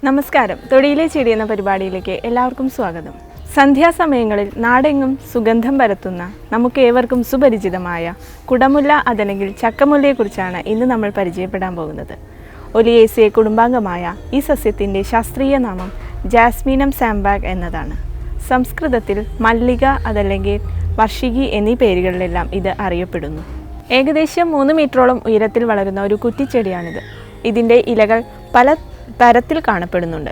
നമസ്കാരം. തൊടിയിലെ ചെടി എന്ന പരിപാടിയിലേക്ക് എല്ലാവർക്കും സ്വാഗതം. സന്ധ്യാസമയങ്ങളിൽ നാടെങ്ങും സുഗന്ധം പരത്തുന്ന നമുക്ക് ഏവർക്കും സുപരിചിതമായ കുടമുല്ല അതല്ലെങ്കിൽ ചക്കമുല്ലയെക്കുറിച്ചാണ് ഇന്ന് നമ്മൾ പരിചയപ്പെടാൻ പോകുന്നത്. ഒലിയേസിയ കുടുംബാംഗമായ ഈ സസ്യത്തിൻ്റെ ശാസ്ത്രീയ നാമം ജാസ്മിനം സാംബാഗ് എന്നതാണ്. സംസ്കൃതത്തിൽ മല്ലിക അതല്ലെങ്കിൽ വർഷികി എന്നീ പേരുകളിലെല്ലാം ഇത് അറിയപ്പെടുന്നു. ഏകദേശം 3 മീറ്ററോളം ഉയരത്തിൽ വളരുന്ന ഒരു കുറ്റിച്ചെടിയാണിത്. ഇതിൻ്റെ ഇലകൾ പല തരത്തിൽ കാണപ്പെടുന്നുണ്ട്.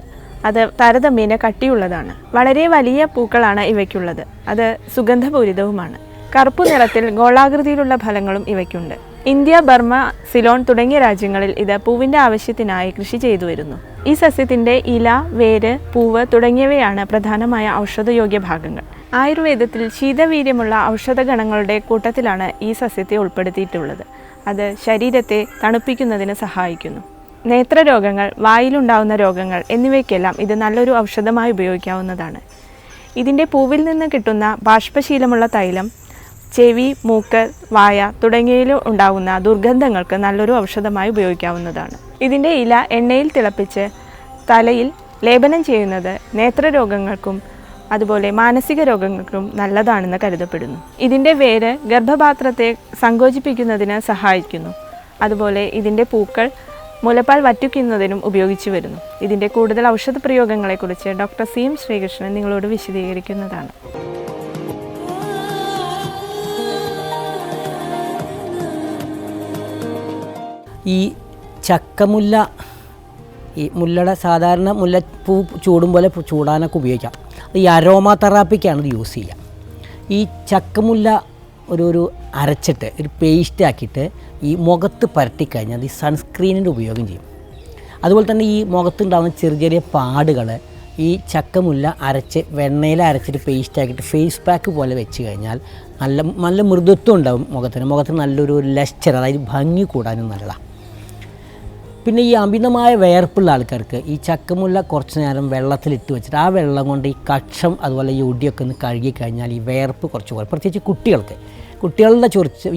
അത് താരതമ്യേന കട്ടിയുള്ളതാണ്. വളരെ വലിയ പൂക്കളാണ് ഇവയ്ക്കുള്ളത്. അത് സുഗന്ധപൂരിതവുമാണ്. കറുപ്പു നിറത്തിൽ ഗോളാകൃതിയിലുള്ള ഫലങ്ങളും ഇവയ്ക്കുണ്ട്. ഇന്ത്യ, ബർമ്മ, സിലോൺ തുടങ്ങിയ രാജ്യങ്ങളിൽ ഇത് പൂവിൻ്റെ ആവശ്യത്തിനായി കൃഷി ചെയ്തു വരുന്നു. ഈ സസ്യത്തിൻ്റെ ഇല, വേര്, പൂവ് തുടങ്ങിയവയാണ് പ്രധാനമായ ഔഷധയോഗ്യ ഭാഗങ്ങൾ. ആയുർവേദത്തിൽ ശീതവീര്യമുള്ള ഔഷധഗണങ്ങളുടെ കൂട്ടത്തിലാണ് ഈ സസ്യത്തെ ഉൾപ്പെടുത്തിയിട്ടുള്ളത്. അത് ശരീരത്തെ തണുപ്പിക്കുന്നതിന് സഹായിക്കുന്നു. നേത്രരോഗങ്ങൾ, വായിലുണ്ടാവുന്ന രോഗങ്ങൾ എന്നിവയ്ക്കെല്ലാം ഇത് നല്ലൊരു ഔഷധമായി ഉപയോഗിക്കാവുന്നതാണ്. ഇതിൻ്റെ പൂവിൽ നിന്ന് കിട്ടുന്ന ബാഷ്പശീലമുള്ള തൈലം ചെവി, മൂക്ക്, വായ തുടങ്ങിയവയിൽ ഉണ്ടാകുന്ന ദുർഗന്ധങ്ങൾക്ക് നല്ലൊരു ഔഷധമായി ഉപയോഗിക്കാവുന്നതാണ്. ഇതിൻ്റെ ഇല എണ്ണയിൽ തിളപ്പിച്ച് തലയിൽ ലേപനം ചെയ്യുന്നത് നേത്രരോഗങ്ങൾക്കും അതുപോലെ മാനസിക രോഗങ്ങൾക്കും നല്ലതാണെന്ന് കരുതപ്പെടുന്നു. ഇതിൻ്റെ വേര് ഗർഭപാത്രത്തെ സങ്കോചിപ്പിക്കുന്നതിന് സഹായിക്കുന്നു. അതുപോലെ ഇതിൻ്റെ പൂക്കൾ മുലപ്പാൽ വറ്റിക്കുന്നതിനും ഉപയോഗിച്ചു വരുന്നു. ഇതിൻ്റെ കൂടുതൽ ഔഷധ പ്രയോഗങ്ങളെക്കുറിച്ച് ഡോക്ടർ CM ശ്രീകൃഷ്ണൻ നിങ്ങളോട് വിശദീകരിക്കുന്നതാണ്. ഈ ചക്കമുല്ല, ഈ മുല്ലയുടെ സാധാരണ മുല്ലപ്പൂ ചൂടും പോലെ ചൂടാനൊക്കെ ഉപയോഗിക്കാം. ഈ അരോമ തെറാപ്പിക്കാണ് ഇത് യൂസ് ചെയ്യുക. ഈ ചക്കമുല്ല ഒരു അരച്ചിട്ട് ഒരു പേസ്റ്റ് ആക്കിയിട്ട് ഈ മുഖത്ത് പരട്ടിക്കഴിഞ്ഞാൽ ഈ സൺസ്ക്രീനിൻ്റെ ഉപയോഗം ചെയ്യും. അതുപോലെ തന്നെ ഈ മുഖത്തുണ്ടാകുന്ന ചെറിയ ചെറിയ പാടുകൾ ഈ ചക്കമുല്ല അരച്ച് വെണ്ണയിൽ അരച്ചിട്ട് പേസ്റ്റ് ആക്കിയിട്ട് ഫേസ് പാക്ക് പോലെ വെച്ച് കഴിഞ്ഞാൽ നല്ല മൃദുത്വം ഉണ്ടാകും മുഖത്തിന് നല്ലൊരു ലെസ്ചർ, അതായത് ഭംഗി കൂടാനും നല്ലതാണ്. പിന്നെ ഈ അമിതമായ വിയർപ്പുള്ള ആൾക്കാർക്ക് ഈ ചക്കമുല്ല കുറച്ച് നേരം വെള്ളത്തിലിട്ട് വെച്ചിട്ട് ആ വെള്ളം കൊണ്ട് ഈ കക്ഷം അതുപോലെ ഈ ഒടിയൊക്കെ ഒന്ന് കഴുകിക്കഴിഞ്ഞാൽ ഈ വിയർപ്പ് കുറച്ച് കുറയും. പ്രത്യേകിച്ച് കുട്ടികളുടെ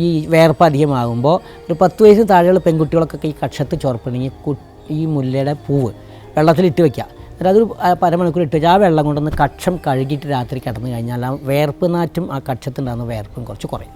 ഈ വിയർപ്പ് അധികമാകുമ്പോൾ ഒരു 10 വയസ്സിന് താഴെയുള്ള പെൺകുട്ടികൾക്കൊക്കെ ഈ കക്ഷത്ത് ചൊറപ്പുണ്ടെങ്കിൽ ഈ മുല്ലയുടെ പൂവ് വെള്ളത്തിലിട്ട് വയ്ക്കുക. എന്നിട്ട് അതൊരു അരമണിക്കൂർ ഇട്ട് വെച്ചാൽ ആ വെള്ളം കൊണ്ടൊന്ന് കക്ഷം കഴുകിയിട്ട് രാത്രി കിടന്നു കഴിഞ്ഞാൽ ആ വിയർപ്പ് നാറ്റും ആ കക്ഷത്തുണ്ടാകുന്ന വിയർപ്പും കുറച്ച് കുറയും.